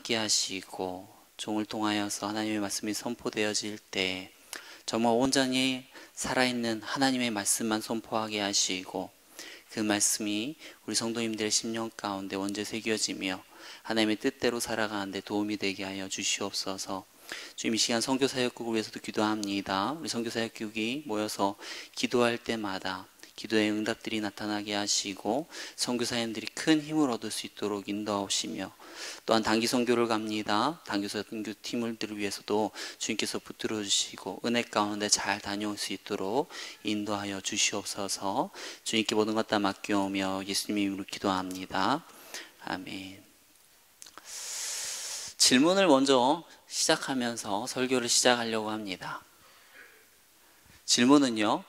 함께 하시고 종을 통하여서 하나님의 말씀이 선포되어질 때 정말 온전히 살아있는 하나님의 말씀만 선포하게 하시고 그 말씀이 우리 성도님들의 심령 가운데 원죄 새겨지며 하나님의 뜻대로 살아가는데 도움이 되게 하여 주시옵소서. 주님, 이 시간 선교사역국을 위해서도 기도합니다. 우리 선교사역국이 모여서 기도할 때마다 기도의 응답들이 나타나게 하시고 선교사님들이 큰 힘을 얻을 수 있도록 인도하시며, 또한 단기 선교를 갑니다. 단기 선교 팀들을 위해서도 주님께서 붙들어 주시고 은혜 가운데 잘 다녀올 수 있도록 인도하여 주시옵소서. 주님께 모든 것 다 맡겨오며 예수님 이름으로 기도합니다. 아멘. 질문을 먼저 시작하면서 설교를 시작하려고 합니다. 질문은요,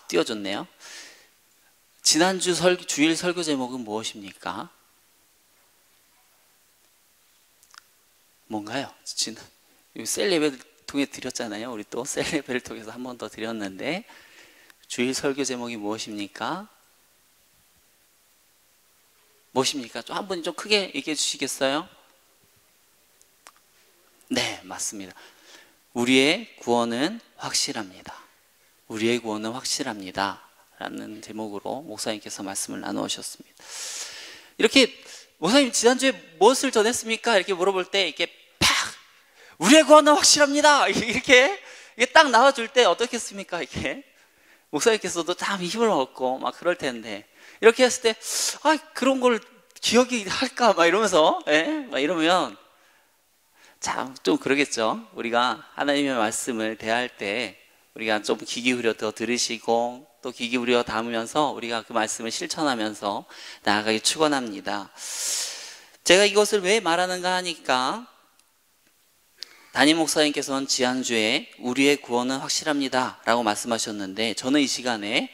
띄워줬네요. 지난주 주일 설교 제목은 무엇입니까? 뭔가요? 셀 예배를 통해 드렸잖아요. 우리 또 셀 예배를 통해서 한 번 더 드렸는데, 주일 설교 제목이 무엇입니까? 무엇입니까? 한 분이 좀 크게 얘기해 주시겠어요? 네, 맞습니다. 우리의 구원은 확실합니다. 우리의 구원은 확실합니다 라는 제목으로 목사님께서 말씀을 나누셨습니다. 이렇게 목사님 지난주에 무엇을 전했습니까? 이렇게 물어볼 때 이렇게 팍! 우리의 구원은 확실합니다! 이게 딱 나와줄 때 어떻겠습니까? 이렇게 목사님께서도 참 힘을 얻고 막 그럴 텐데, 이렇게 했을 때 그런 걸 기억이 할까? 막 이러면서 막 이러면 참 좀 그러겠죠. 우리가 하나님의 말씀을 대할 때 우리가 좀 귀 기울여 더 들으시고 또 귀 기울여 담으면서 우리가 그 말씀을 실천하면서 나아가기 축원합니다. 제가 이것을 왜 말하는가 하니까, 담임 목사님께서는 지난주에 우리의 구원은 확실합니다 라고 말씀하셨는데, 저는 이 시간에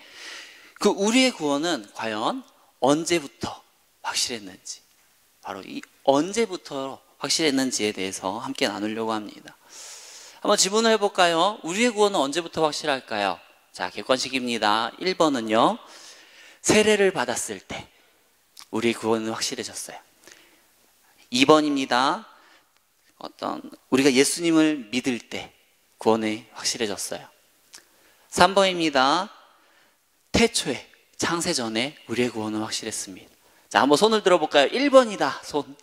그 우리의 구원은 과연 언제부터 확실했는지, 바로 이 언제부터 확실했는지에 대해서 함께 나누려고 합니다. 한번 질문을 해볼까요? 우리의 구원은 언제부터 확실할까요? 자, 객관식입니다. 1번은요, 세례를 받았을 때 우리의 구원은 확실해졌어요. 2번입니다. 우리가 예수님을 믿을 때 구원이 확실해졌어요. 3번입니다. 태초에, 창세 전에 우리의 구원은 확실했습니다. 자, 한번 손을 들어볼까요? 1번이다, 손.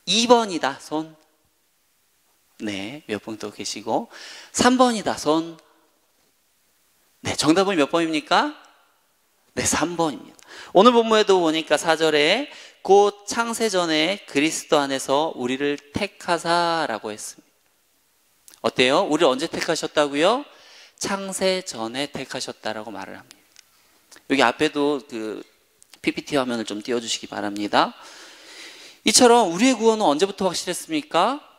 2번이다, 손. 네, 몇 분 또 계시고. 3번이다, 손. 네, 정답은 몇 번입니까? 네, 3번입니다. 오늘 본문에도 보니까 4절에 곧 창세전에 그리스도 안에서 우리를 택하사라고 했습니다. 어때요? 우리를 언제 택하셨다고요? 창세전에 택하셨다라고 말을 합니다. 여기 앞에도 그 PPT 화면을 좀 띄워주시기 바랍니다. 이처럼 우리의 구원은 언제부터 확실했습니까?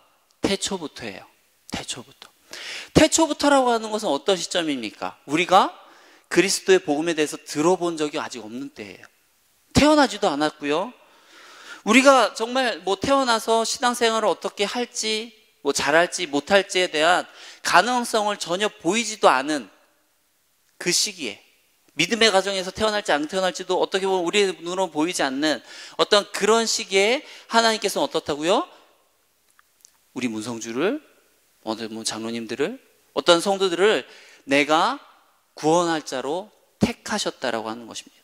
태초부터예요. 태초부터. 태초부터라고 하는 것은 어떤 시점입니까? 우리가 그리스도의 복음에 대해서 들어본 적이 아직 없는 때예요. 태어나지도 않았고요. 우리가 정말 태어나서 신앙생활을 어떻게 할지, 잘할지 못할지에 대한 가능성을 전혀 보이지도 않은 그 시기에, 믿음의 가정에서 태어날지 안 태어날지도 어떻게 보면 우리의 눈으로 보이지 않는 어떤 그런 시기에 하나님께서는 어떻다고요? 우리 문성주를, 장로님들을, 어떤 성도들을 내가 구원할 자로 택하셨다라고 하는 것입니다.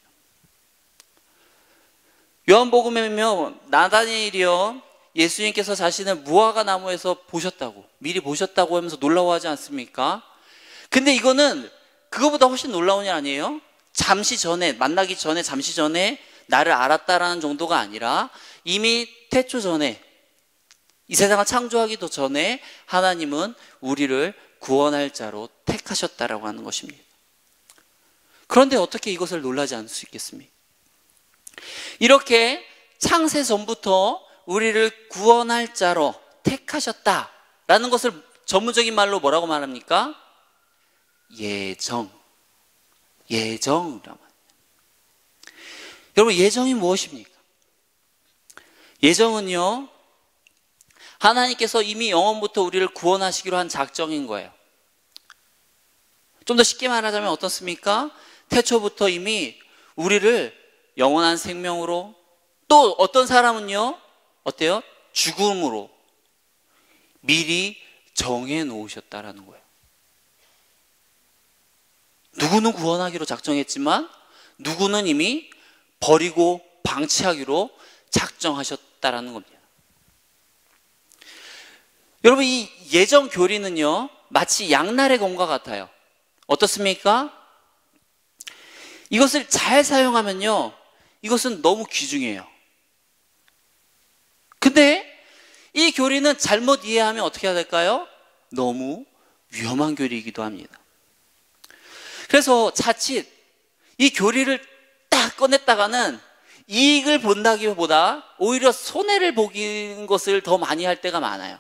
요한복음에는요, 나다니엘이요, 예수님께서 자신을 무화과 나무에서 보셨다고, 미리 보셨다고 하면서 놀라워하지 않습니까? 근데 이거는 그거보다 훨씬 놀라운 일 아니에요? 잠시 전에, 만나기 전에, 잠시 전에 나를 알았다라는 정도가 아니라 이미 태초 전에, 이 세상을 창조하기도 전에 하나님은 우리를 구원할 자로 택하셨다라고 하는 것입니다. 그런데 어떻게 이것을 놀라지 않을 수 있겠습니까? 이렇게 창세 전부터 우리를 구원할 자로 택하셨다라는 것을 전문적인 말로 뭐라고 말합니까? 예정이라고 합니다. 여러분, 예정이 무엇입니까? 예정은요, 하나님께서 이미 영원부터 우리를 구원하시기로 한 작정인 거예요. 좀 더 쉽게 말하자면 어떻습니까? 태초부터 이미 우리를 영원한 생명으로, 또 어떤 사람은요, 어때요? 죽음으로 미리 정해 놓으셨다라는 거예요. 누구는 구원하기로 작정했지만 누구는 이미 버리고 방치하기로 작정하셨다라는 겁니다. 여러분, 이 예정 교리는요, 마치 양날의 검과 같아요. 어떻습니까? 이것을 잘 사용하면요, 이것은 너무 귀중해요. 근데 이 교리는 잘못 이해하면 어떻게 해야 될까요? 너무 위험한 교리이기도 합니다. 그래서 자칫 이 교리를 딱 꺼냈다가는 이익을 본다기보다 오히려 손해를 보는 것을 더 많이 할 때가 많아요.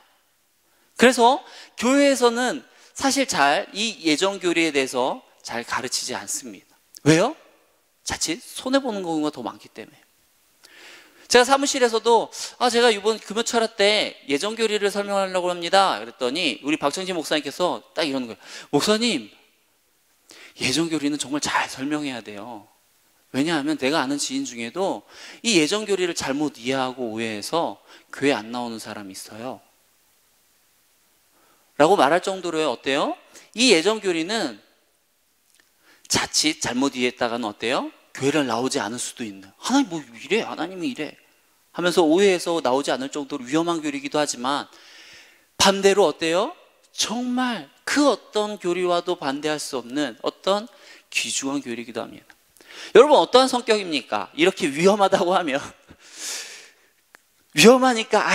그래서 교회에서는 사실 잘 이 예정교리에 대해서 잘 가르치지 않습니다. 왜요? 자칫 손해보는 경우가 더 많기 때문에. 제가 사무실에서도 제가 이번 금요철학 때 예정교리를 설명하려고 합니다. 그랬더니 우리 박정진 목사님께서 딱 이러는 거예요. 목사님, 예정교리는 정말 잘 설명해야 돼요. 왜냐하면 내가 아는 지인 중에도 이 예정교리를 잘못 이해하고 오해해서 교회 안 나오는 사람이 있어요. 라고 말할 정도로 어때요? 이 예정교리는 자칫 잘못 이해했다가는 어때요? 교회를 나오지 않을 수도 있는, 하나님 뭐 이래, 하나님이 이래 하면서 오해해서 나오지 않을 정도로 위험한 교리이기도 하지만, 반대로 어때요? 정말 그 어떤 교리와도 반대할 수 없는 어떤 귀중한 교리이기도 합니다. 여러분, 어떠한 성격입니까? 이렇게 위험하다고 하면 위험하니까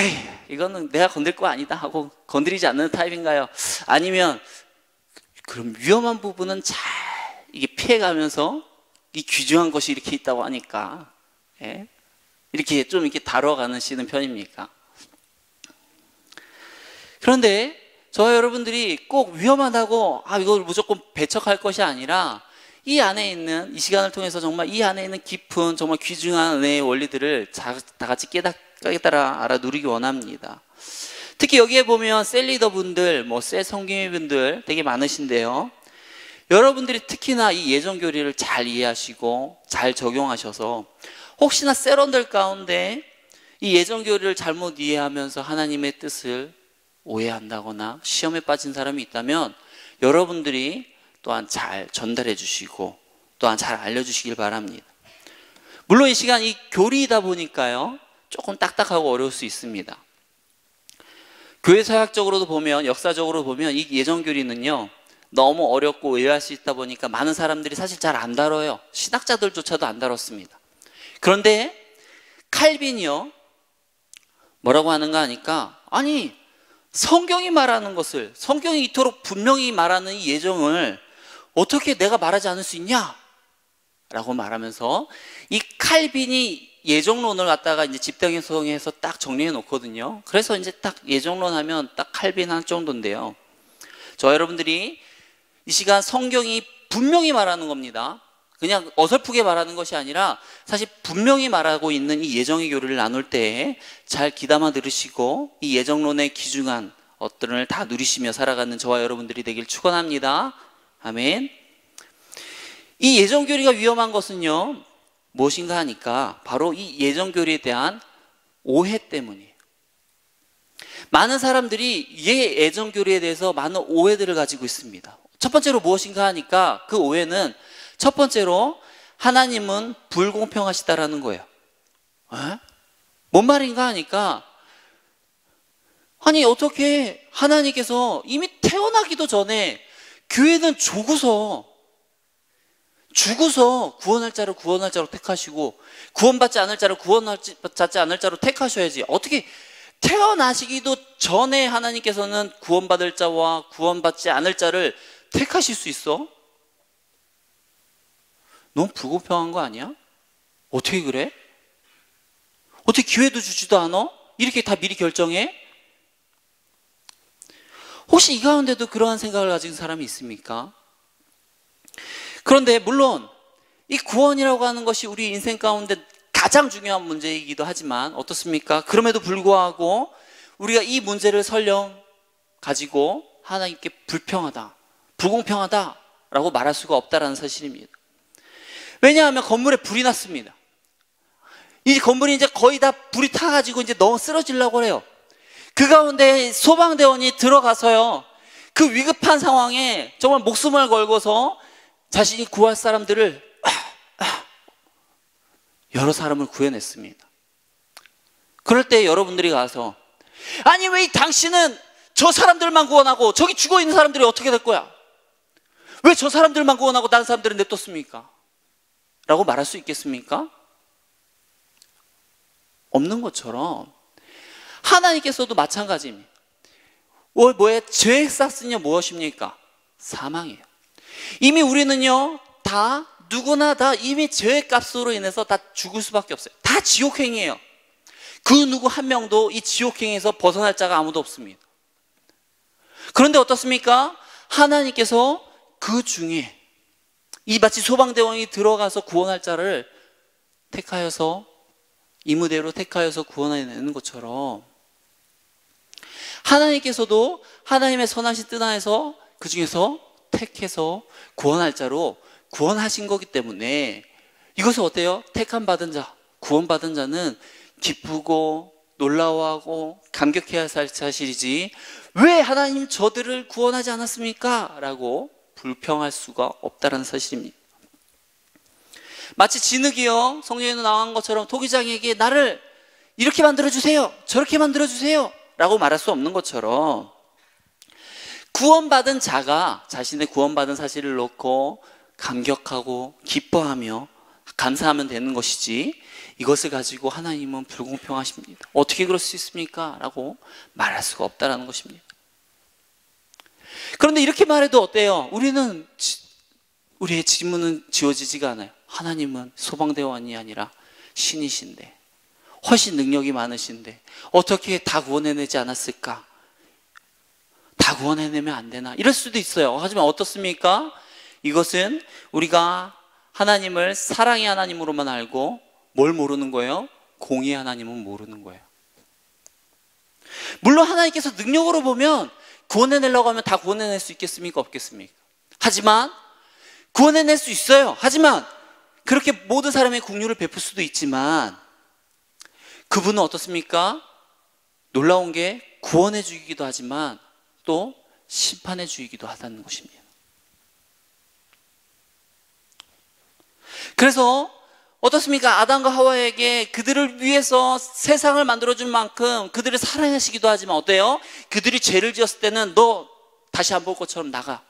이거는 내가 건들 거 아니다 하고 건드리지 않는 타입인가요? 아니면 그럼 위험한 부분은 잘 이게 피해가면서 이 귀중한 것이 이렇게 있다고 하니까 이렇게 좀 이렇게 다뤄가는 시는 편입니까? 그런데 저와 여러분들이 꼭 위험하다고 이걸 무조건 배척할 것이 아니라, 이 안에 있는, 이 시간을 통해서 정말 이 안에 있는 깊은 정말 귀중한 은혜의 원리들을 다 같이 깨달아 알아 누리기 원합니다. 특히 여기에 보면 셀리더 분들, 셀 성경의 분들 되게 많으신데요. 여러분들이 특히나 이 예정 교리를 잘 이해하시고 잘 적용하셔서 혹시나 셀원들 가운데 이 예정 교리를 잘못 이해하면서 하나님의 뜻을 오해한다거나 시험에 빠진 사람이 있다면 여러분들이 또한 잘 전달해 주시고 또한 잘 알려주시길 바랍니다. 물론 이 시간 이 교리이다 보니까요, 조금 딱딱하고 어려울 수 있습니다. 교회 사역적으로도 보면, 역사적으로 보면 이 예정 교리는요, 너무 어렵고 의아할 수 있다 보니까 많은 사람들이 사실 잘 안 다뤄요. 신학자들조차도 안 다뤘습니다. 그런데 칼빈이요, 뭐라고 하는가 하니까, 성경이 말하는 것을, 성경이 이토록 분명히 말하는 이 예정을 어떻게 내가 말하지 않을 수 있냐? 라고 말하면서 이 칼빈이 예정론을 갖다가 이제 집단해서 딱 정리해 놓거든요. 그래서 이제 딱 예정론 하면 딱 칼빈 한 정도인데요. 저 여러분들이 이 시간 성경이 분명히 말하는 겁니다. 그냥 어설프게 말하는 것이 아니라 사실 분명히 말하고 있는 이 예정의 교리를 나눌 때에 잘 귀담아 들으시고 이 예정론의 귀중한 것들을 다 누리시며 살아가는 저와 여러분들이 되길 축원합니다. 아멘. 이 예정 교리가 위험한 것은요, 무엇인가 하니까 바로 이 예정 교리에 대한 오해 때문이에요. 많은 사람들이 이 예정 교리에 대해서 많은 오해들을 가지고 있습니다. 첫 번째로 무엇인가 하니까 그 오해는 첫 번째로 하나님은 불공평하시다라는 거예요. 뭔 말인가 하니까, 어떻게 하나님께서 이미 태어나기도 전에 교회는 죽어서 구원할 자를 택하시고 구원받지 않을 자를 구원받지 않을 자로 택하셔야지, 어떻게 태어나시기도 전에 하나님께서는 구원받을 자와 구원받지 않을 자를 택하실 수 있어? 너무 불공평한 거 아니야? 어떻게 그래? 어떻게 기회도 주지도 않아? 이렇게 다 미리 결정해? 혹시 이 가운데도 그러한 생각을 가진 사람이 있습니까? 그런데 물론 이 구원이라고 하는 것이 우리 인생 가운데 가장 중요한 문제이기도 하지만 어떻습니까? 그럼에도 불구하고 우리가 이 문제를 설령 가지고 하나님께 불평하다, 불공평하다라고 말할 수가 없다라는 사실입니다. 왜냐하면 건물에 불이 났습니다. 이 건물이 이제 거의 다 불이 타가지고 이제 너무 쓰러지려고 그래요. 그 가운데 소방대원이 들어가서요, 그 위급한 상황에 정말 목숨을 걸고서 자신이 구할 사람들을 여러 사람을 구해냈습니다. 그럴 때 여러분들이 가서, 아니 왜 당신은 저 사람들만 구원하고 저기 죽어있는 사람들이 어떻게 될 거야? 왜 저 사람들만 구원하고 다른 사람들은 냅뒀습니까? 라고 말할 수 있겠습니까? 없는 것처럼 하나님께서도 마찬가지입니다. 뭐에 죄의 싹은요 무엇입니까? 사망이에요. 이미 우리는요 다 누구나 다 이미 죄의 값으로 인해서 다 죽을 수밖에 없어요. 다 지옥행이에요. 그 누구 한 명도 이 지옥행에서 벗어날 자가 아무도 없습니다. 그런데 어떻습니까? 하나님께서 그 중에 이 마치 소방대원이 들어가서 구원할 자를 택하여서 이무대로 택하여서 구원해내는 것처럼 하나님께서도 하나님의 선하신 뜻 안에서 그 중에서 택해서 구원할 자로 구원하신 거기 때문에 이것은 어때요? 택함 받은 자, 구원받은 자는 기쁘고 놀라워하고 감격해야 할 사실이지 왜 하나님 저들을 구원하지 않았습니까? 라고 불평할 수가 없다는 사실입니다. 마치 진흙이요, 성경에도 나온 것처럼 토기장에게 나를 이렇게 만들어주세요, 저렇게 만들어주세요 라고 말할 수 없는 것처럼 구원받은 자가 자신의 구원받은 사실을 놓고 감격하고 기뻐하며 감사하면 되는 것이지 이것을 가지고 하나님은 불공평하십니다, 어떻게 그럴 수 있습니까? 라고 말할 수가 없다는 것입니다. 그런데 이렇게 말해도 어때요? 우리의 질문은 지워지지가 않아요. 하나님은 소방대원이 아니라 신이신데 훨씬 능력이 많으신데 어떻게 다 구원해내지 않았을까? 다 구원해내면 안 되나? 이럴 수도 있어요. 하지만 어떻습니까? 이것은 우리가 하나님을 사랑의 하나님으로만 알고 뭘 모르는 거예요? 공의의 하나님은 모르는 거예요. 물론 하나님께서 능력으로 보면 구원해내려고 하면 다 구원해낼 수 있겠습니까? 없겠습니까? 하지만 구원해낼 수 있어요. 하지만 그렇게 모든 사람의 긍휼을 베풀 수도 있지만 그분은 어떻습니까? 놀라운 게 구원해 주기도 하지만 또 심판해 주기도 하다는 것입니다. 그래서 어떻습니까? 아담과 하와에게 그들을 위해서 세상을 만들어준 만큼 그들을 사랑하시기도 하지만 어때요? 그들이 죄를 지었을 때는 너 다시 안 볼 것처럼 나가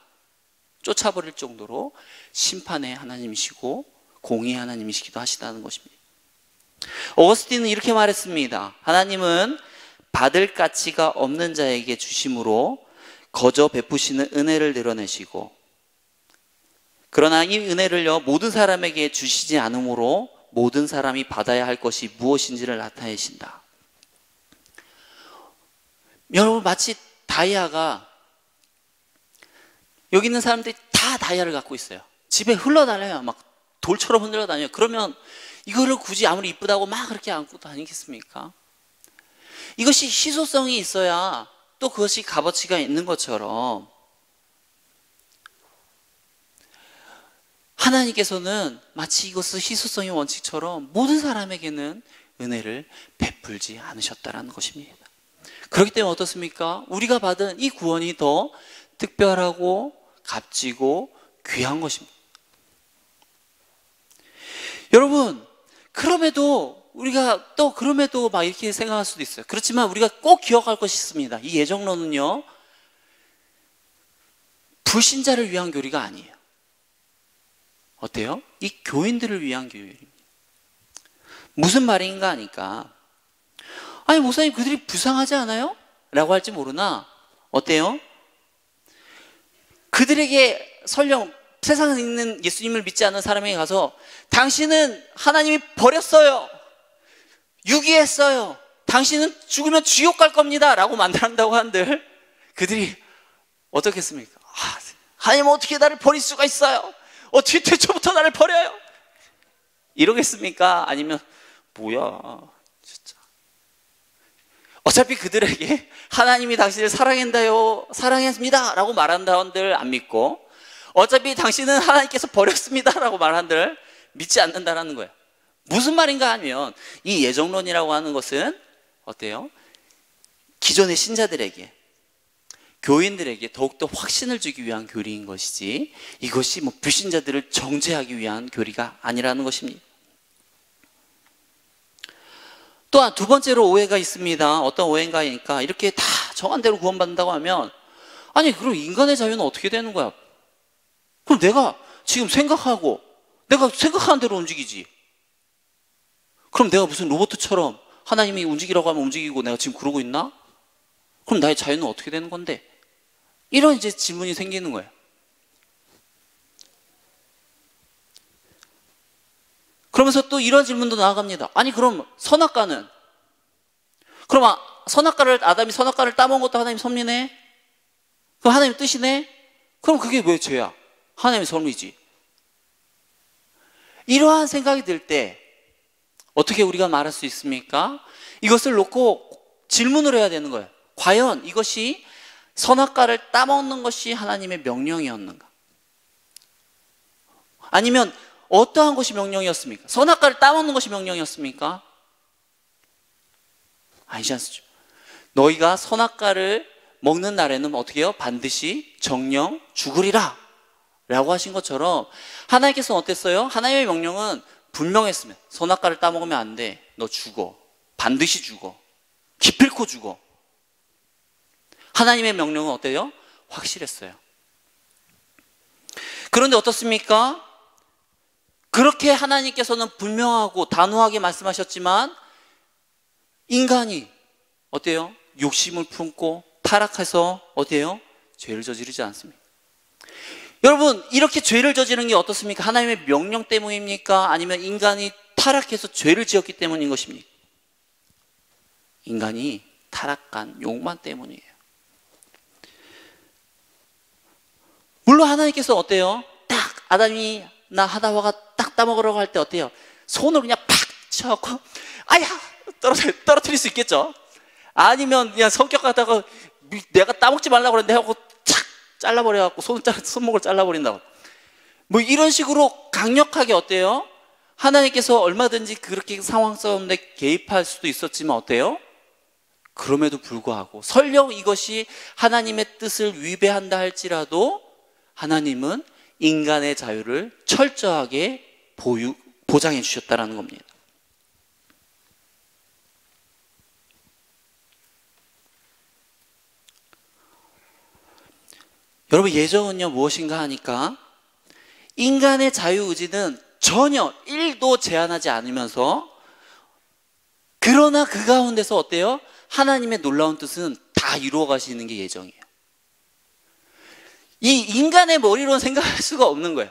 쫓아버릴 정도로 심판의 하나님이시고 공의의 하나님이시기도 하시다는 것입니다. 어거스틴은 이렇게 말했습니다. 하나님은 받을 가치가 없는 자에게 주심으로 거저 베푸시는 은혜를 드러내시고 그러나 이 은혜를요 모든 사람에게 주시지 않으므로 모든 사람이 받아야 할 것이 무엇인지를 나타내신다. 여러분 마치 다이아가 여기 있는 사람들이 다 다이아를 갖고 있어요. 집에 흘러다녀요. 막 돌처럼 흘러다녀요. 그러면 이거를 굳이 아무리 이쁘다고 막 그렇게 안고 다니겠습니까? 이것이 희소성이 있어야 또 그것이 값어치가 있는 것처럼 하나님께서는 마치 이것을 희소성의 원칙처럼 모든 사람에게는 은혜를 베풀지 않으셨다는 것입니다. 그렇기 때문에 어떻습니까? 우리가 받은 이 구원이 더 특별하고 값지고 귀한 것입니다. 여러분, 그럼에도 막 이렇게 생각할 수도 있어요. 그렇지만 우리가 꼭 기억할 것이 있습니다. 이 예정론은요, 불신자를 위한 교리가 아니에요. 어때요? 이 교인들을 위한 교리입니다. 무슨 말인가 하니까, 아니, 목사님, 그들이 불쌍하지 않아요? 라고 할지 모르나, 어때요? 그들에게 설령 세상에 있는 예수님을 믿지 않는 사람에게 가서 당신은 하나님이 버렸어요. 유기했어요. 당신은 죽으면 지옥 갈 겁니다. 라고 만들한다고 한들 그들이 어떻겠습니까? 하나님 어떻게 나를 버릴 수가 있어요? 어떻게 태초부터 나를 버려요? 이러겠습니까? 아니면 뭐야 진짜 어차피 그들에게 하나님이 당신을 사랑했습니다 라고 말한다 한들 안 믿고 어차피 당신은 하나님께서 버렸습니다 라고 말한들 믿지 않는다라는 거예요. 무슨 말인가 하면 이 예정론이라고 하는 것은 어때요? 기존의 신자들에게, 교인들에게 더욱더 확신을 주기 위한 교리인 것이지 이것이 뭐 불신자들을 정죄하기 위한 교리가 아니라는 것입니다. 또한 두 번째로 오해가 있습니다. 어떤 오해인가 하니까 이렇게 다 정한 대로 구원받는다고 하면 아니 그럼 인간의 자유는 어떻게 되는 거야? 그럼 내가 지금 생각하고 내가 생각하는 대로 움직이지. 그럼 내가 무슨 로봇처럼 하나님이 움직이라고 하면 움직이고 내가 지금 그러고 있나? 그럼 나의 자유는 어떻게 되는 건데? 이런 이제 질문이 생기는 거예요. 그러면서 또 이런 질문도 나아갑니다. 아니 그럼 선악과는? 그럼 선악과를 아담이 선악과를 따먹은 것도 하나님 섭리네? 그럼 하나님 뜻이네? 그럼 그게 왜 죄야? 하나님의 섭리지. 이러한 생각이 들 때 어떻게 우리가 말할 수 있습니까? 이것을 놓고 질문을 해야 되는 거예요. 과연 이것이 선악과를 따먹는 것이 하나님의 명령이었는가? 아니면 어떠한 것이 명령이었습니까? 선악과를 따먹는 것이 명령이었습니까? 아니지 않습니까? 너희가 선악과를 먹는 날에는 어떻게 해요? 반드시 정령 죽으리라 라고 하신 것처럼 하나님께서는 어땠어요? 하나님의 명령은 분명했으면 선악과를 따먹으면 안 돼. 너 죽어. 반드시 죽어. 기필코 죽어. 하나님의 명령은 어때요? 확실했어요. 그런데 어떻습니까? 그렇게 하나님께서는 분명하고 단호하게 말씀하셨지만 인간이 어때요? 욕심을 품고 타락해서 어때요? 죄를 저지르지 않습니다. 여러분 이렇게 죄를 저지르는 게 어떻습니까? 하나님의 명령 때문입니까? 아니면 인간이 타락해서 죄를 지었기 때문인 것입니까? 인간이 타락한 욕망 때문이에요. 물론 하나님께서 어때요? 딱 아담이나 하다와가 딱 따먹으려고 할 때 어때요? 손을 그냥 팍 쳐갖고 아야 떨어뜨릴 수 있겠죠? 아니면 그냥 성격 갖다가 내가 따먹지 말라고 그랬는데 하고 착 잘라버려갖고 손목을 잘라버린다고. 뭐 이런 식으로 강력하게 어때요? 하나님께서 얼마든지 그렇게 상황 가운데 개입할 수도 있었지만 어때요? 그럼에도 불구하고 설령 이것이 하나님의 뜻을 위배한다 할지라도 하나님은 인간의 자유를 철저하게 보장해 주셨다는 겁니다. 여러분 예정은요 무엇인가 하니까 인간의 자유의지는 전혀 1도 제한하지 않으면서 그러나 그 가운데서 어때요? 하나님의 놀라운 뜻은 다 이루어 가시는 게 예정이에요. 이 인간의 머리로는 생각할 수가 없는 거예요.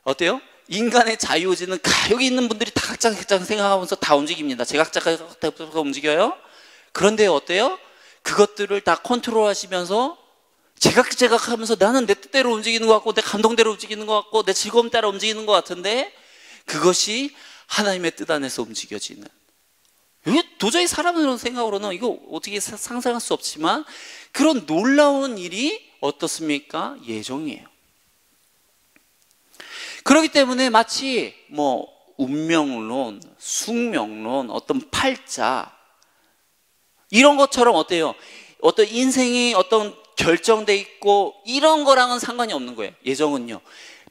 어때요? 인간의 자유의지는 여기 있는 분들이 다 각자 생각하면서 다 움직입니다. 제각자가 움직여요. 그런데 어때요? 그것들을 다 컨트롤하시면서 제각하면서 나는 내 뜻대로 움직이는 것 같고 내 감동대로 움직이는 것 같고 내 즐거움 따라 움직이는 것 같은데 그것이 하나님의 뜻 안에서 움직여지는, 이게 도저히 사람으로 생각으로는 이거 어떻게 상상할 수 없지만 그런 놀라운 일이 어떻습니까? 예정이에요. 그렇기 때문에 마치 뭐 운명론, 숙명론, 어떤 팔자 이런 것처럼 어때요? 어떤 인생이 어떤 결정돼 있고 이런 거랑은 상관이 없는 거예요. 예정은요.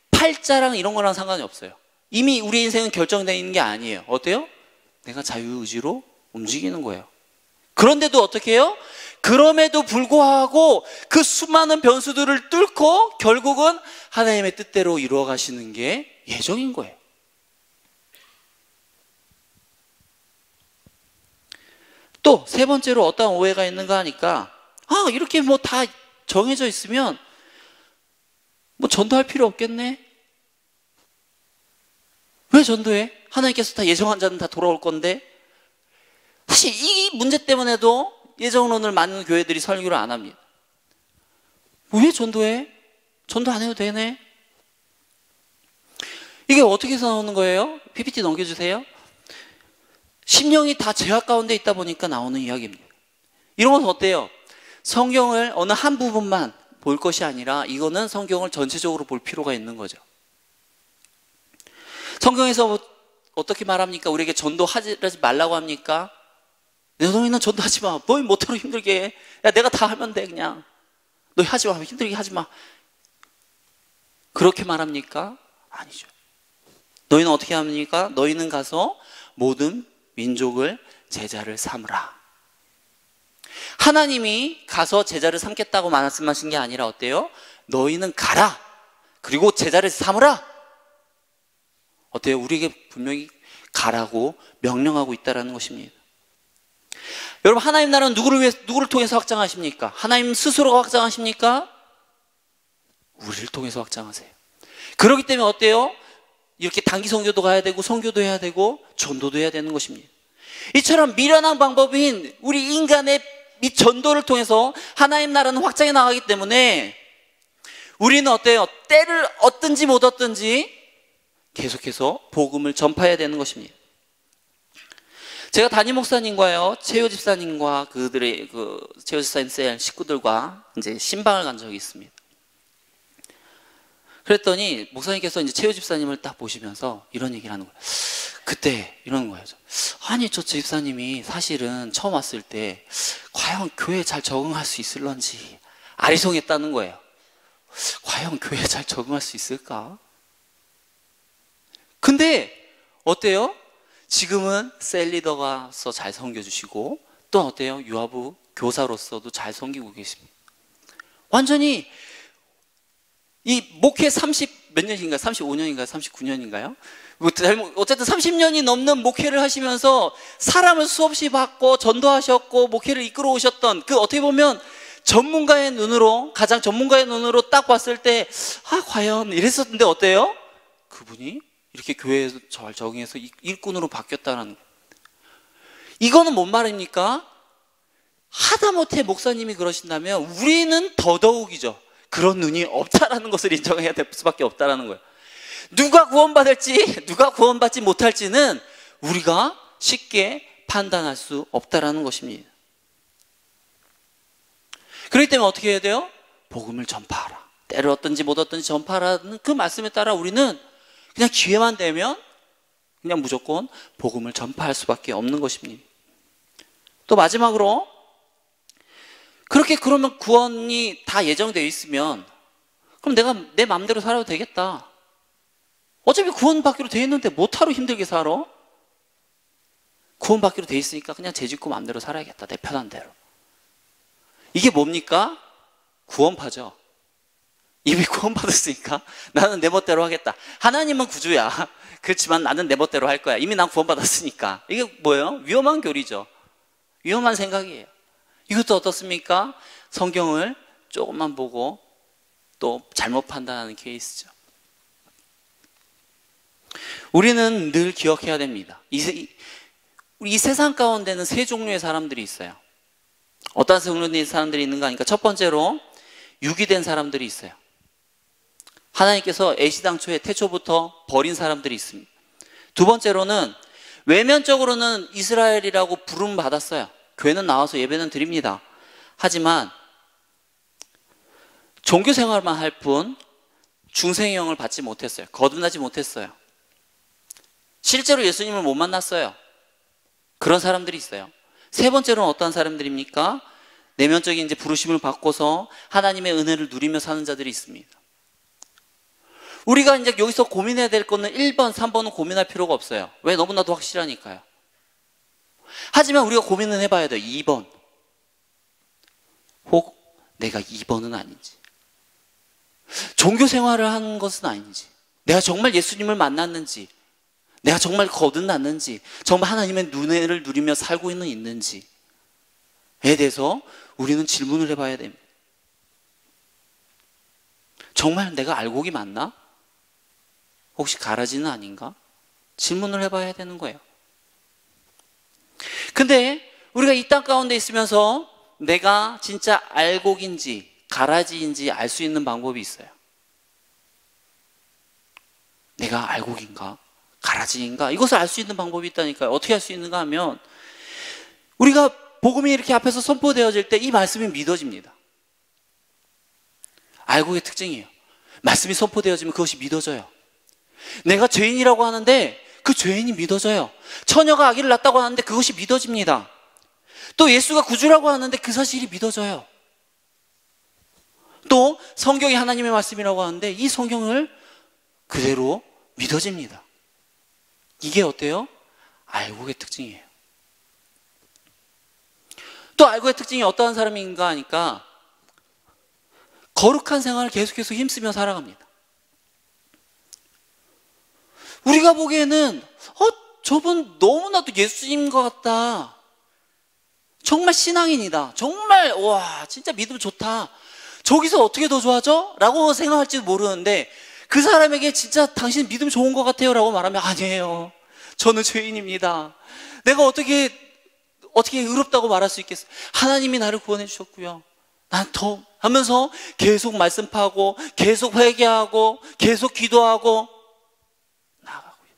팔자랑 이런 거랑 상관이 없어요. 이미 우리 인생은 결정되어 있는 게 아니에요. 어때요? 내가 자유의지로 움직이는 거예요. 그런데도 어떻게 해요? 그럼에도 불구하고 그 수많은 변수들을 뚫고 결국은 하나님의 뜻대로 이루어 가시는 게 예정인 거예요. 또 세 번째로 어떤 오해가 있는가 하니까 이렇게 뭐 다 정해져 있으면 뭐 전도할 필요 없겠네? 왜 전도해? 하나님께서 다 예정한 자는 다 돌아올 건데. 사실 이 문제 때문에도 예정론을 많은 교회들이 설교를 안 합니다. 왜 전도해? 전도 안 해도 되네? 이게 어떻게 해서 나오는 거예요? PPT 넘겨주세요. 심령이 다 죄악 가운데 있다 보니까 나오는 이야기입니다. 이런 건 어때요? 성경을 어느 한 부분만 볼 것이 아니라 이거는 성경을 전체적으로 볼 필요가 있는 거죠. 성경에서 어떻게 말합니까? 우리에게 전도하지 말라고 합니까? 너희는 전도하지 마. 너희 못하러 힘들게 해. 야, 내가 다 하면 돼, 그냥. 너희 하지 마. 힘들게 하지 마. 그렇게 말합니까? 아니죠. 너희는 어떻게 합니까? 너희는 가서 모든 민족을 제자를 삼으라. 하나님이 가서 제자를 삼겠다고 말씀하신 게 아니라 어때요? 너희는 가라. 그리고 제자를 삼으라. 어때요? 우리에게 분명히 가라고 명령하고 있다는 것입니다. 여러분, 하나님 나라는 누구를 통해서 확장하십니까? 하나님 스스로가 확장하십니까? 우리를 통해서 확장하세요. 그렇기 때문에 어때요? 이렇게 단기 선교도 가야 되고 선교도 해야 되고 전도도 해야 되는 것입니다. 이처럼 미련한 방법인 우리 인간의 이 전도를 통해서 하나님 나라는 확장해 나가기 때문에 우리는 어때요? 때를 얻든지 못 얻든지 계속해서 복음을 전파해야 되는 것입니다. 제가 담임 목사님과요, 최효 집사님과 그들의 최효 집사님 셀 식구들과 이제 신방을 간 적이 있습니다. 그랬더니 목사님께서 이제 최효 집사님을 딱 보시면서 이런 얘기를 하는 거예요. 그때 이러는 거예요. 아니, 저 집사님이 사실은 처음 왔을 때 과연 교회에 잘 적응할 수 있을런지 아리송했다는 거예요. 과연 교회에 잘 적응할 수 있을까? 근데 어때요? 지금은 셀리더가서 잘 섬겨주시고 또 어때요? 유아부 교사로서도 잘 섬기고 계십니다. 완전히 이 목회 30 몇 년인가 35년인가 39년인가요? 어쨌든 30년이 넘는 목회를 하시면서 사람을 수없이 받고 전도하셨고 목회를 이끌어 오셨던 그 어떻게 보면 전문가의 눈으로, 가장 전문가의 눈으로 딱 봤을 때 과연 이랬었는데 어때요? 그분이 이렇게 교회에서 잘 적응해서 일꾼으로 바뀌었다는, 이거는 뭔 말입니까? 하다못해 목사님이 그러신다면 우리는 더더욱이죠. 그런 눈이 없다라는 것을 인정해야 될 수밖에 없다라는 거예요. 누가 구원받을지, 누가 구원받지 못할지는 우리가 쉽게 판단할 수 없다라는 것입니다. 그렇기 때문에 어떻게 해야 돼요? 복음을 전파하라. 때를 얻든지 못 얻든지 전파하라는 그 말씀에 따라 우리는 그냥 기회만 되면 그냥 무조건 복음을 전파할 수밖에 없는 것입니다. 또 마지막으로, 그렇게 그러면 구원이 다 예정되어 있으면 그럼 내가 내 마음대로 살아도 되겠다. 어차피 구원받기로 되어 있는데 못하러 힘들게 살아? 구원받기로 되어 있으니까 그냥 죄짓고 마음대로 살아야겠다. 내 편한 대로. 이게 뭡니까? 구원파죠. 이미 구원받았으니까 나는 내 멋대로 하겠다. 하나님은 구주야. 그렇지만 나는 내 멋대로 할 거야. 이미 난 구원받았으니까. 이게 뭐예요? 위험한 교리죠. 위험한 생각이에요. 이것도 어떻습니까? 성경을 조금만 보고 또 잘못 판단하는 케이스죠. 우리는 늘 기억해야 됩니다. 이 세상 가운데는 세 종류의 사람들이 있어요. 어떤 종류의 사람들이 있는가 하니까 첫 번째로 유기된 사람들이 있어요. 하나님께서 애시당초에 태초부터 버린 사람들이 있습니다. 두 번째로는 외면적으로는 이스라엘이라고 부름 받았어요. 교회는 나와서 예배는 드립니다. 하지만 종교 생활만 할 뿐 중생형을 받지 못했어요. 거듭나지 못했어요. 실제로 예수님을 못 만났어요. 그런 사람들이 있어요. 세 번째로는 어떤 사람들입니까? 내면적인 이제 부르심을 받고서 하나님의 은혜를 누리며 사는 자들이 있습니다. 우리가 이제 여기서 고민해야 될 거는 1번, 3번은 고민할 필요가 없어요. 왜? 너무나도 확실하니까요. 하지만 우리가 고민은 해봐야 돼요. 2번. 혹 내가 2번은 아닌지. 종교 생활을 하는 것은 아닌지. 내가 정말 예수님을 만났는지. 내가 정말 거듭났는지. 정말 하나님의 은혜를 누리며 살고 있는지에 대해서 우리는 질문을 해봐야 됩니다. 정말 내가 알곡이 맞나? 혹시 가라지는 아닌가? 질문을 해봐야 되는 거예요. 근데 우리가 이 땅 가운데 있으면서 내가 진짜 알곡인지 가라지인지 알 수 있는 방법이 있어요. 내가 알곡인가? 가라지인가? 이것을 알 수 있는 방법이 있다니까요. 어떻게 할 수 있는가 하면 우리가 복음이 이렇게 앞에서 선포되어질 때 이 말씀이 믿어집니다. 알곡의 특징이에요. 말씀이 선포되어지면 그것이 믿어져요. 내가 죄인이라고 하는데 그 죄인이 믿어져요. 처녀가 아기를 낳았다고 하는데 그것이 믿어집니다. 또 예수가 구주라고 하는데 그 사실이 믿어져요. 또 성경이 하나님의 말씀이라고 하는데 이 성경을 그대로 믿어집니다. 이게 어때요? 알곡의 특징이에요. 또 알곡의 특징이 어떠한 사람인가 하니까 거룩한 생활을 계속해서 힘쓰며 살아갑니다. 우리가 보기에는 저분 너무나도 예수님인 것 같다. 정말 신앙인이다. 정말 와 진짜 믿음 좋다. 저기서 어떻게 더 좋아져? 라고 생각할지도 모르는데 그 사람에게 진짜 당신 믿음 좋은 것 같아요 라고 말하면 아니에요. 저는 죄인입니다. 내가 어떻게 의롭다고 말할 수 있겠어요? 하나님이 나를 구원해 주셨고요. 난 더 하면서 계속 말씀 파고 계속 회개하고 계속 기도하고 나아가고요.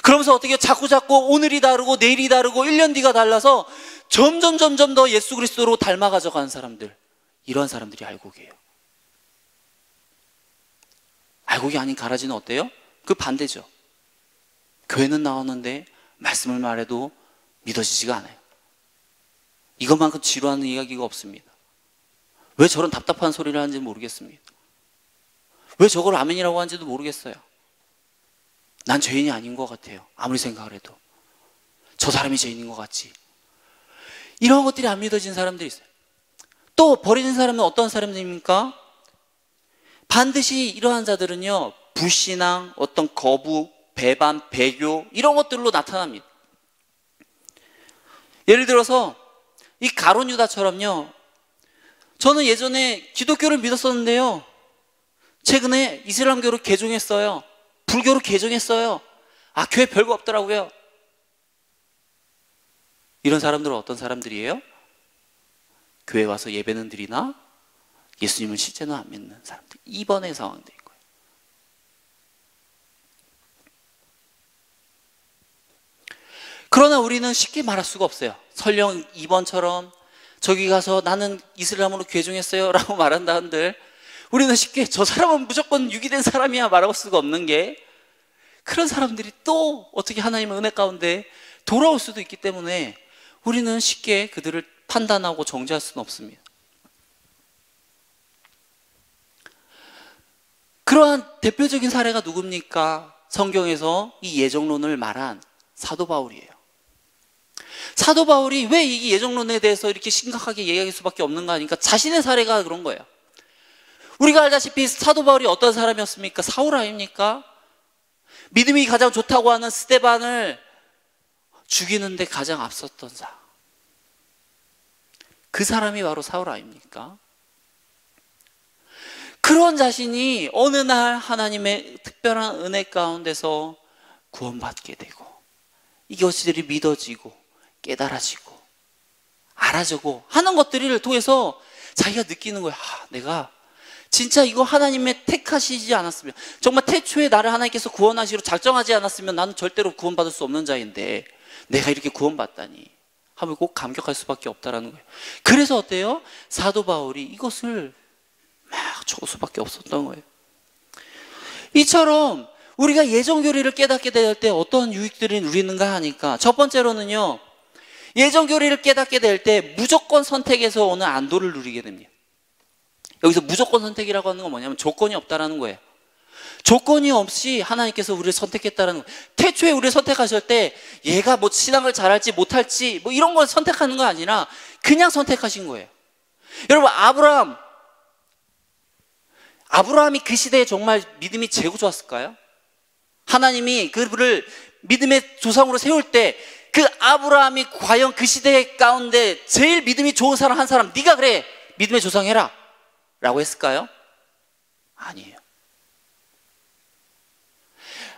그러면서 어떻게 자꾸 오늘이 다르고 내일이 다르고 1년 뒤가 달라서 점점 더 예수 그리스도로 닮아가져 가는 사람들, 이러한 사람들이 알곡이에요. 알곡이 아닌 가라지는 어때요? 그 반대죠. 교회는 나오는데 말씀을 말해도 믿어지지가 않아요. 이것만큼 지루하는 이야기가 없습니다. 왜 저런 답답한 소리를 하는지 모르겠습니다. 왜 저걸 아멘이라고 하는지도 모르겠어요. 난 죄인이 아닌 것 같아요. 아무리 생각을 해도. 저 사람이 죄인인 것 같지. 이런 것들이 안 믿어진 사람들이 있어요. 또 버리는 사람은 어떤 사람들입니까? 반드시 이러한 자들은요, 불신앙, 어떤 거부, 배반, 배교 이런 것들로 나타납니다. 예를 들어서 이 가룟 유다처럼요, 저는 예전에 기독교를 믿었었는데요, 최근에 이슬람교로 개종했어요. 불교로 개종했어요. 아, 교회 별거 없더라고요. 이런 사람들은 어떤 사람들이에요? 교회 와서 예배는 드리나 예수님을 실제는 안 믿는 사람들. 2번의 상황들인 거예요. 그러나 우리는 쉽게 말할 수가 없어요. 설령 2번처럼 저기 가서 나는 이슬람으로 개종했어요 라고 말한다 한들 우리는 쉽게 저 사람은 무조건 유기된 사람이야 말할 수가 없는 게, 그런 사람들이 또 어떻게 하나님의 은혜 가운데 돌아올 수도 있기 때문에 우리는 쉽게 그들을 판단하고 정죄할 수는 없습니다. 그러한 대표적인 사례가 누굽니까? 성경에서 이 예정론을 말한 사도 바울이에요. 사도 바울이 왜 이 예정론에 대해서 이렇게 심각하게 얘기할 수밖에 없는가 하니까 자신의 사례가 그런 거예요. 우리가 알다시피 사도 바울이 어떤 사람이었습니까? 사울 아닙니까? 믿음이 가장 좋다고 하는 스데반을 죽이는데 가장 앞섰던 자, 그 사람이 바로 사울 아닙니까? 그런 자신이 어느 날 하나님의 특별한 은혜 가운데서 구원받게 되고 이것들이 믿어지고 깨달아지고 알아지고 하는 것들을 통해서 자기가 느끼는 거야. 아, 내가 진짜 이거 하나님의 택하시지 않았으면, 정말 태초에 나를 하나님께서 구원하시기로 작정하지 않았으면 나는 절대로 구원받을 수 없는 자인데 내가 이렇게 구원받다니 하면 꼭 감격할 수밖에 없다라는 거예요. 그래서 어때요? 사도 바울이 이것을 막 적을 수밖에 없었던 거예요. 이처럼 우리가 예정 교리를 깨닫게 될 때 어떤 유익들이 누리는가 하니까, 첫 번째로는요, 예정 교리를 깨닫게 될 때 무조건 선택에서 오는 안도를 누리게 됩니다. 여기서 무조건 선택이라고 하는 건 뭐냐면 조건이 없다라는 거예요. 조건이 없이 하나님께서 우리를 선택했다라는 거예요. 태초에 우리를 선택하실 때 얘가 뭐 신앙을 잘할지 못할지 뭐 이런 걸 선택하는 거 아니라 그냥 선택하신 거예요. 여러분, 아브라함이 그 시대에 정말 믿음이 제고 좋았을까요? 하나님이 그를 믿음의 조상으로 세울 때 그 아브라함이 과연 그 시대 가운데 제일 믿음이 좋은 사람 한 사람, 네가 그래 믿음의 조상 해라 라고 했을까요? 아니에요.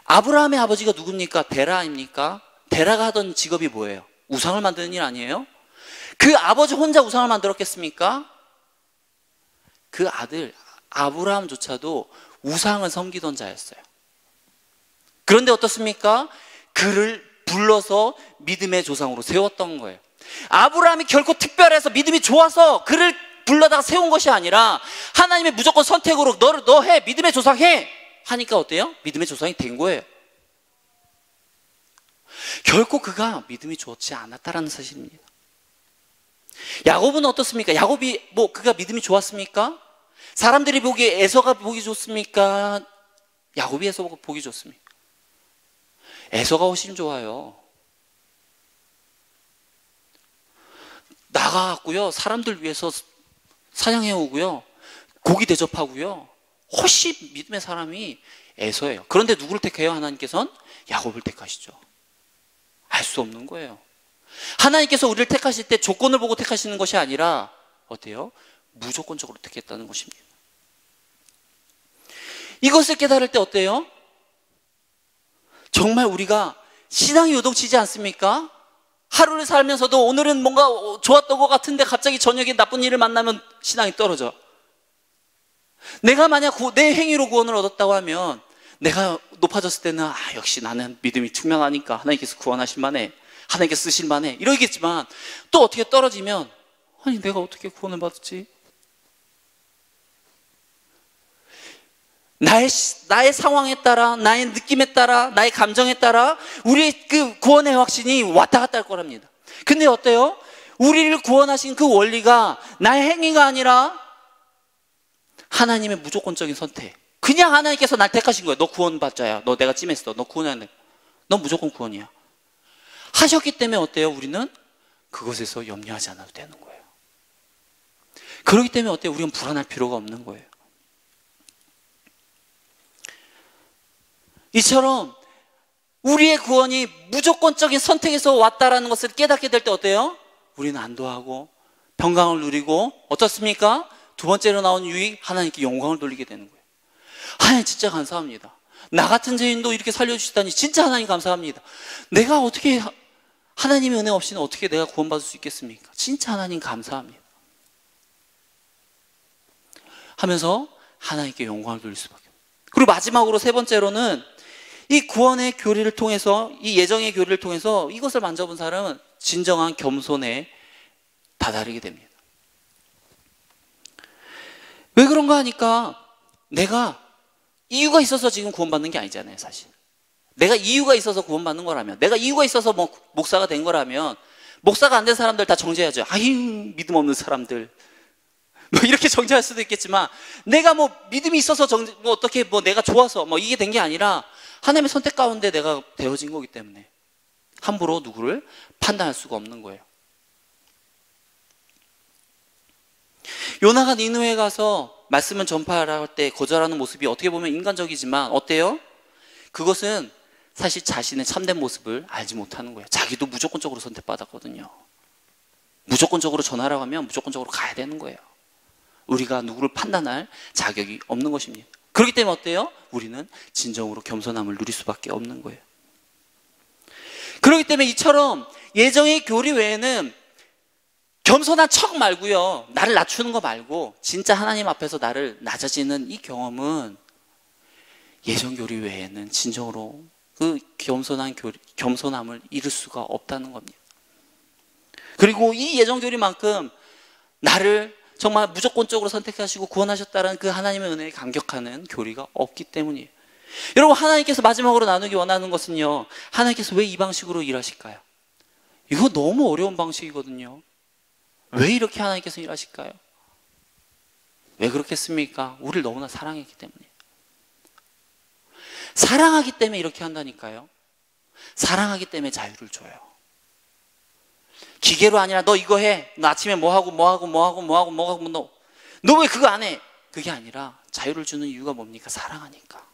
아브라함의 아버지가 누굽니까? 데라 아닙니까? 데라가 하던 직업이 뭐예요? 우상을 만드는 일 아니에요? 그 아버지 혼자 우상을 만들었겠습니까? 그 아들 아브라함조차도 우상을 섬기던 자였어요. 그런데 어떻습니까? 그를 불러서 믿음의 조상으로 세웠던 거예요. 아브라함이 결코 특별해서 믿음이 좋아서 그를 불러다가 세운 것이 아니라 하나님의 무조건 선택으로 너 해, 믿음의 조상 해 하니까 어때요? 믿음의 조상이 된 거예요. 결코 그가 믿음이 좋지 않았다라는 사실입니다. 야곱은 어떻습니까? 야곱이 그가 믿음이 좋았습니까? 사람들이 보기에 에서가 보기 좋습니까? 야곱이 에서가 보기 좋습니까? 에서가 훨씬 좋아요. 나가갖고요, 사람들 위해서 사냥해 오고요, 고기 대접하고요, 훨씬 믿음의 사람이 에서예요. 그런데 누구를 택해요? 하나님께서는 야곱을 택하시죠. 알 수 없는 거예요. 하나님께서 우리를 택하실 때 조건을 보고 택하시는 것이 아니라 어때요? 무조건적으로 택했다는 것입니다. 이것을 깨달을 때 어때요? 정말 우리가 신앙이 요동치지 않습니까? 하루를 살면서도 오늘은 뭔가 좋았던 것 같은데 갑자기 저녁에 나쁜 일을 만나면 신앙이 떨어져. 내가 만약 내 행위로 구원을 얻었다고 하면 내가 높아졌을 때는 역시 나는 믿음이 투명하니까 하나님께서 구원하실 만해, 하나님께서 쓰실 만해 이러겠지만, 또 어떻게 떨어지면 아니 내가 어떻게 구원을 받았지? 나의 상황에 따라, 나의 느낌에 따라, 나의 감정에 따라 우리의 그 구원의 확신이 왔다 갔다 할 거랍니다. 근데 어때요? 우리를 구원하신 그 원리가 나의 행위가 아니라 하나님의 무조건적인 선택. 그냥 하나님께서 날 택하신 거예요. 너 구원받자야. 너 내가 찜했어. 너 구원해야 돼. 너 무조건 구원이야. 하셨기 때문에 어때요? 우리는 그것에서 염려하지 않아도 되는 거예요. 그렇기 때문에 어때요? 우리는 불안할 필요가 없는 거예요. 이처럼 우리의 구원이 무조건적인 선택에서 왔다라는 것을 깨닫게 될 때 어때요? 우리는 안도하고 평강을 누리고 어떻습니까? 두 번째로 나온 유익, 하나님께 영광을 돌리게 되는 거예요. 하나님 진짜 감사합니다. 나 같은 죄인도 이렇게 살려주시다니 진짜 하나님 감사합니다. 내가 어떻게, 하나님의 은혜 없이는 어떻게 내가 구원받을 수 있겠습니까? 진짜 하나님 감사합니다 하면서 하나님께 영광을 돌릴 수밖에 없어요. 그리고 마지막으로 세 번째로는 이 구원의 교리를 통해서, 이 예정의 교리를 통해서 이것을 만져본 사람은 진정한 겸손에 다다르게 됩니다. 왜 그런가 하니까 내가 이유가 있어서 지금 구원받는 게 아니잖아요, 사실. 내가 이유가 있어서 구원받는 거라면, 내가 이유가 있어서 목사가 된 거라면, 목사가 안 된 사람들 다 정죄해야죠. 아유, 믿음 없는 사람들. 이렇게 정죄할 수도 있겠지만, 내가 믿음이 있어서 어떻게 내가 좋아서 이게 된 게 아니라 하나님의 선택 가운데 내가 되어진 거기 때문에 함부로 누구를 판단할 수가 없는 거예요. 요나가 니느웨에 가서 말씀을 전파하라 할 때 거절하는 모습이 어떻게 보면 인간적이지만 어때요? 그것은 사실 자신의 참된 모습을 알지 못하는 거예요. 자기도 무조건적으로 선택받았거든요. 무조건적으로 전하라고 하면 무조건적으로 가야 되는 거예요. 우리가 누구를 판단할 자격이 없는 것입니다. 그렇기 때문에 어때요? 우리는 진정으로 겸손함을 누릴 수밖에 없는 거예요. 그렇기 때문에 이처럼 예정의 교리 외에는 겸손한 척 말고요, 나를 낮추는 거 말고 진짜 하나님 앞에서 나를 낮아지는 이 경험은 예정 교리 외에는 진정으로 그 겸손함을 이룰 수가 없다는 겁니다. 그리고 이 예정 교리만큼 나를 정말 무조건적으로 선택하시고 구원하셨다는 그 하나님의 은혜에 감격하는 교리가 없기 때문이에요. 여러분, 하나님께서 마지막으로 나누기 원하는 것은요, 하나님께서 왜 이 방식으로 일하실까요? 이거 너무 어려운 방식이거든요. 왜 이렇게 하나님께서 일하실까요? 왜 그렇겠습니까? 우리를 너무나 사랑했기 때문이에요. 사랑하기 때문에 이렇게 한다니까요. 사랑하기 때문에 자유를 줘요. 기계로 아니라 너 이거 해. 너 아침에 뭐 하고 너 왜 그거 안 해? 그게 아니라 자유를 주는 이유가 뭡니까? 사랑하니까.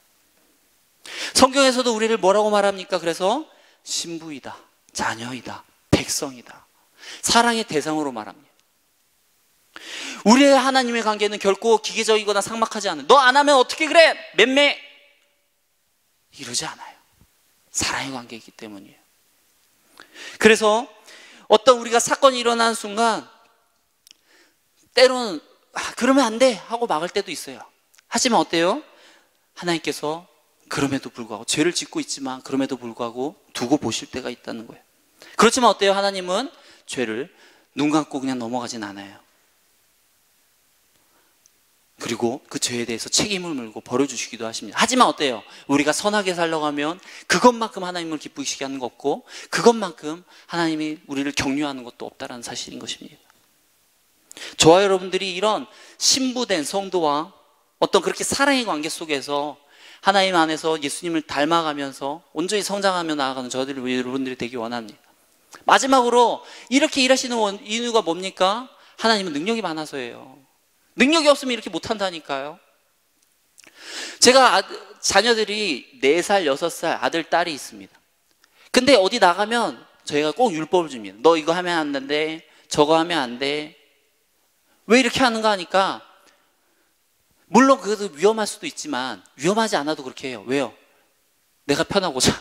성경에서도 우리를 뭐라고 말합니까? 그래서 신부이다, 자녀이다, 백성이다. 사랑의 대상으로 말합니다. 우리의 하나님의 관계는 결코 기계적이거나 삭막하지 않은, 너 안 하면 어떻게 그래? 맴매 이러지 않아요. 사랑의 관계이기 때문이에요. 그래서 어떤 우리가 사건이 일어나는 순간 때로는 그러면 안 돼 하고 막을 때도 있어요. 하지만 어때요? 하나님께서 그럼에도 불구하고 죄를 짓고 있지만 그럼에도 불구하고 두고 보실 때가 있다는 거예요. 그렇지만 어때요? 하나님은 죄를 눈 감고 그냥 넘어가진 않아요. 그리고 그 죄에 대해서 책임을 물고 벌어주시기도 하십니다. 하지만 어때요? 우리가 선하게 살려고 하면 그것만큼 하나님을 기쁘시게 하는 거 없고 그것만큼 하나님이 우리를 격려하는 것도 없다는 사실인 것입니다. 저와 여러분들이 이런 신부된 성도와 어떤 그렇게 사랑의 관계 속에서 하나님 안에서 예수님을 닮아가면서 온전히 성장하며 나아가는 저들 여러분들이 되기 원합니다. 마지막으로 이렇게 일하시는 이유가 뭡니까? 하나님은 능력이 많아서예요. 능력이 없으면 이렇게 못한다니까요. 제가 자녀들이 4살, 6살 아들, 딸이 있습니다. 근데 어디 나가면 저희가 꼭 율법을 줍니다. 너 이거 하면 안 된대, 저거 하면 안 돼. 왜 이렇게 하는가 하니까 물론 그것도 위험할 수도 있지만 위험하지 않아도 그렇게 해요. 왜요? 내가 편하고자.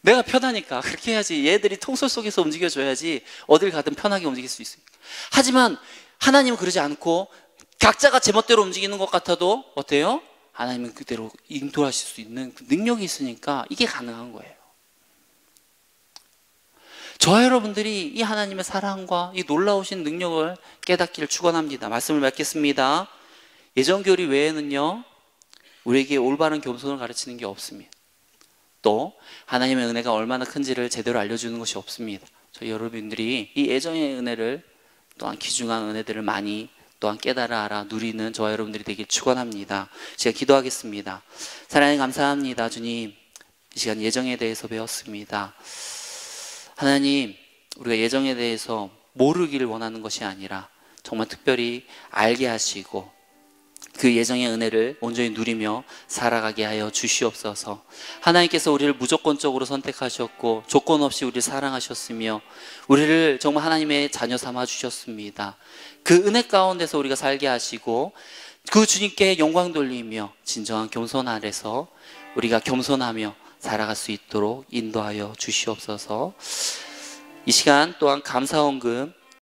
내가 편하니까 그렇게 해야지. 얘들이 통솔 속에서 움직여줘야지 어딜 가든 편하게 움직일 수 있으니까. 하지만 하나님은 그러지 않고 각자가 제멋대로 움직이는 것 같아도 어때요? 하나님은 그대로 인도하실 수 있는 그 능력이 있으니까 이게 가능한 거예요. 저와 여러분들이 이 하나님의 사랑과 이 놀라우신 능력을 깨닫기를 축원합니다. 말씀을 맺겠습니다. 예정교리 외에는요 우리에게 올바른 겸손을 가르치는 게 없습니다. 또 하나님의 은혜가 얼마나 큰지를 제대로 알려주는 것이 없습니다. 저희 여러분들이 이 애정의 은혜를 또한 귀중한 은혜들을 많이 또한 깨달아 알아 누리는 저와 여러분들이 되길 축원합니다. 제가 기도하겠습니다. 사랑에 감사합니다. 주님, 이 시간 예정에 대해서 배웠습니다. 하나님, 우리가 예정에 대해서 모르기를 원하는 것이 아니라 정말 특별히 알게 하시고 그 예정의 은혜를 온전히 누리며 살아가게 하여 주시옵소서. 하나님께서 우리를 무조건적으로 선택하셨고 조건 없이 우리를 사랑하셨으며 우리를 정말 하나님의 자녀 삼아 주셨습니다. 그 은혜 가운데서 우리가 살게 하시고 그 주님께 영광 돌리며 진정한 겸손 아래서 우리가 겸손하며 살아갈 수 있도록 인도하여 주시옵소서. 이 시간 또한 감사원금